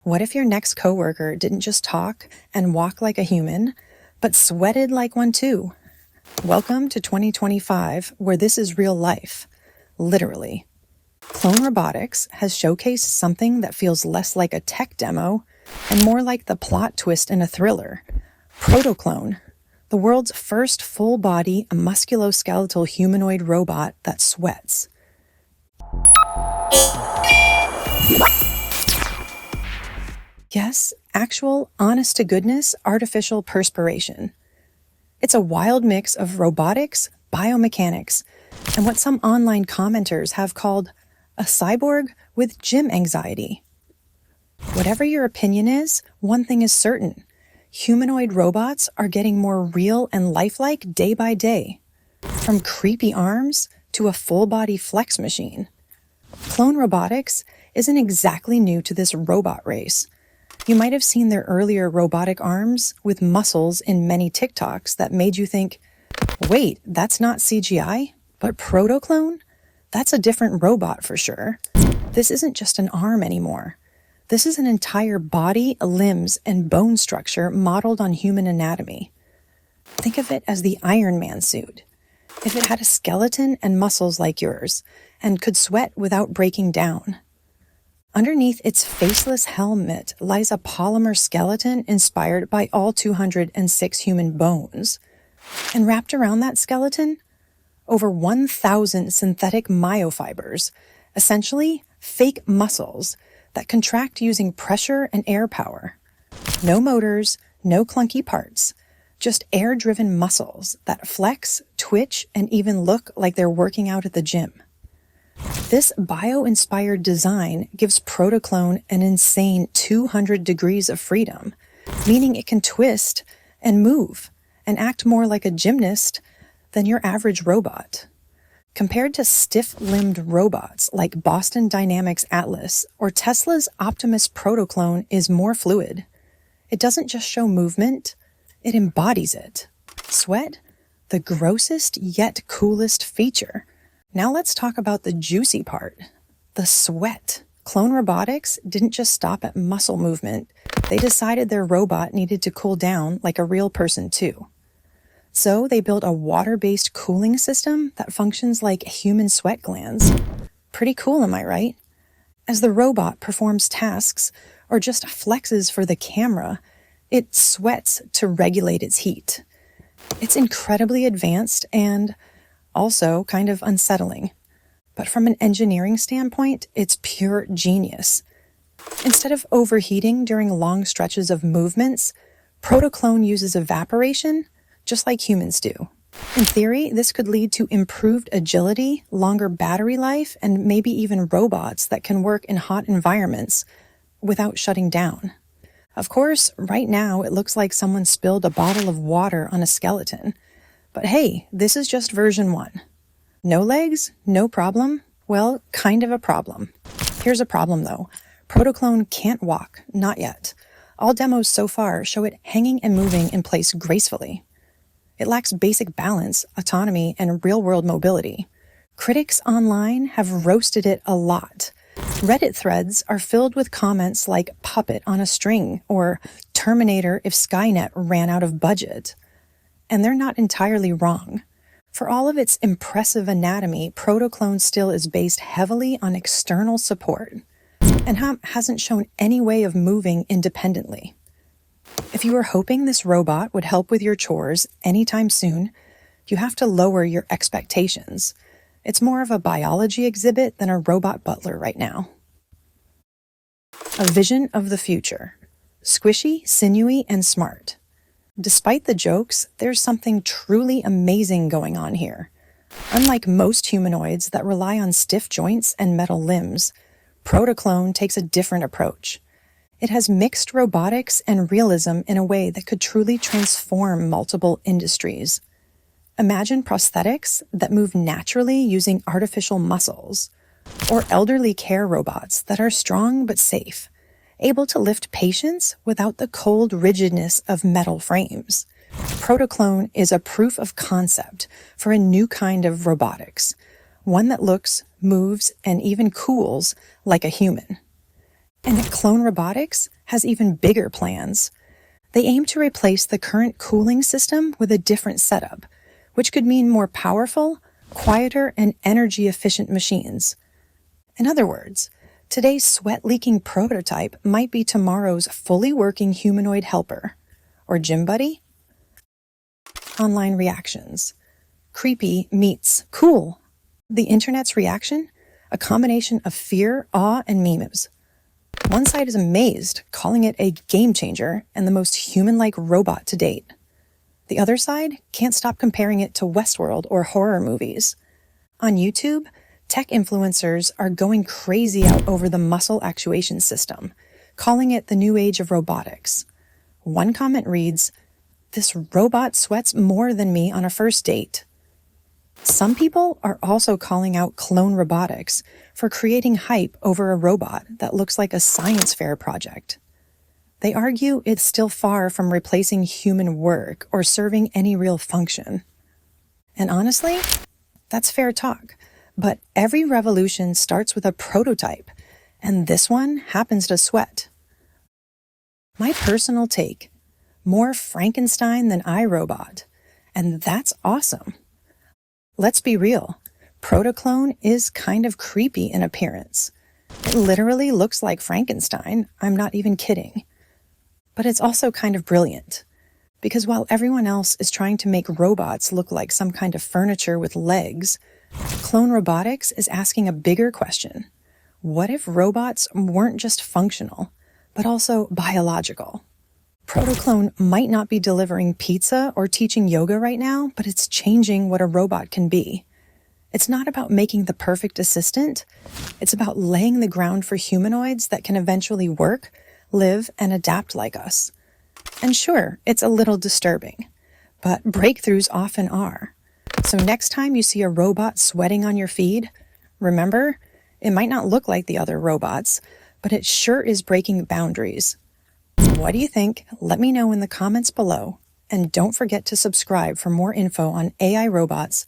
What if your next coworker didn't just talk and walk like a human, but sweated like one too? Welcome to 2025, where this is real life, literally. Clone Robotics has showcased something that feels less like a tech demo and more like the plot twist in a thriller. Protoclone, the world's first full-body musculoskeletal humanoid robot that sweats. Yes, actual, honest-to-goodness, artificial perspiration. It's a wild mix of robotics, biomechanics, and what some online commenters have called a cyborg with gym anxiety. Whatever your opinion is, one thing is certain. Humanoid robots are getting more real and lifelike day by day. From creepy arms to a full-body flex machine. Clone Robotics isn't exactly new to this robot race. You might have seen their earlier robotic arms with muscles in many TikToks that made you think, wait, that's not CGI? But Protoclone? That's a different robot for sure. This isn't just an arm anymore. This is an entire body, limbs, and bone structure modeled on human anatomy. Think of it as the Iron Man suit. If it had a skeleton and muscles like yours, and could sweat without breaking down. Underneath its faceless helmet lies a polymer skeleton inspired by all 206 human bones. And wrapped around that skeleton, over 1,000 synthetic myofibers, essentially fake muscles that contract using pressure and air power. No motors, no clunky parts, just air-driven muscles that flex, twitch, and even look like they're working out at the gym. This bio-inspired design gives Protoclone an insane 200 degrees of freedom, meaning it can twist and move and act more like a gymnast than your average robot. Compared to stiff-limbed robots like Boston Dynamics Atlas or Tesla's Optimus Protoclone is more fluid. It doesn't just show movement, it embodies it. Sweat? The grossest yet coolest feature. Now let's talk about the juicy part, the sweat. Clone Robotics didn't just stop at muscle movement. They decided their robot needed to cool down like a real person too. So they built a water-based cooling system that functions like human sweat glands. Pretty cool, am I right? As the robot performs tasks or just flexes for the camera, it sweats to regulate its heat. It's incredibly advanced and also kind of unsettling. But from an engineering standpoint, it's pure genius. Instead of overheating during long stretches of movements, Protoclone uses evaporation, just like humans do. In theory, this could lead to improved agility, longer battery life, and maybe even robots that can work in hot environments without shutting down. Of course, right now it looks like someone spilled a bottle of water on a skeleton. But hey, this is just version 1. No legs? No problem? Well, kind of a problem. Here's a problem though. Protoclone can't walk, not yet. All demos so far show it hanging and moving in place gracefully. It lacks basic balance, autonomy, and real-world mobility. Critics online have roasted it a lot. Reddit threads are filled with comments like puppet on a string or Terminator if Skynet ran out of budget. And they're not entirely wrong. For all of its impressive anatomy, Protoclone still is based heavily on external support and hasn't shown any way of moving independently. If you were hoping this robot would help with your chores anytime soon, you have to lower your expectations. It's more of a biology exhibit than a robot butler right now. A vision of the future. Squishy, sinewy, and smart. Despite the jokes, there's something truly amazing going on here. Unlike most humanoids that rely on stiff joints and metal limbs, Protoclone takes a different approach. It has mixed robotics and realism in a way that could truly transform multiple industries. Imagine prosthetics that move naturally using artificial muscles, or elderly care robots that are strong but safe, able to lift patients without the cold rigidness of metal frames. Protoclone is a proof of concept for a new kind of robotics, one that looks, moves, and even cools like a human. And Clone Robotics has even bigger plans. They aim to replace the current cooling system with a different setup, which could mean more powerful, quieter, and energy-efficient machines. In other words, today's sweat-leaking prototype might be tomorrow's fully working humanoid helper. Or gym buddy? Online reactions. Creepy meets cool. The internet's reaction? A combination of fear, awe, and memes. One side is amazed, calling it a game changer and the most human-like robot to date. The other side can't stop comparing it to Westworld or horror movies. On YouTube, tech influencers are going crazy out over the muscle actuation system, calling it the new age of robotics. One comment reads, "This robot sweats more than me on a first date." Some people are also calling out Clone Robotics for creating hype over a robot that looks like a science fair project. They argue it's still far from replacing human work or serving any real function. And honestly, that's fair talk, but every revolution starts with a prototype, and this one happens to sweat. My personal take, more Frankenstein than iRobot, and that's awesome. Let's be real, Protoclone is kind of creepy in appearance. It literally looks like Frankenstein, I'm not even kidding. But it's also kind of brilliant, because while everyone else is trying to make robots look like some kind of furniture with legs, Clone Robotics is asking a bigger question. What if robots weren't just functional, but also biological? Protoclone might not be delivering pizza or teaching yoga right now, but it's changing what a robot can be. It's not about making the perfect assistant. It's about laying the ground for humanoids that can eventually work, live, and adapt like us. And sure, it's a little disturbing, but breakthroughs often are. So next time you see a robot sweating on your feed, remember, it might not look like the other robots, but it sure is breaking boundaries. What do you think? Let me know in the comments below. And don't forget to subscribe for more info on AI robots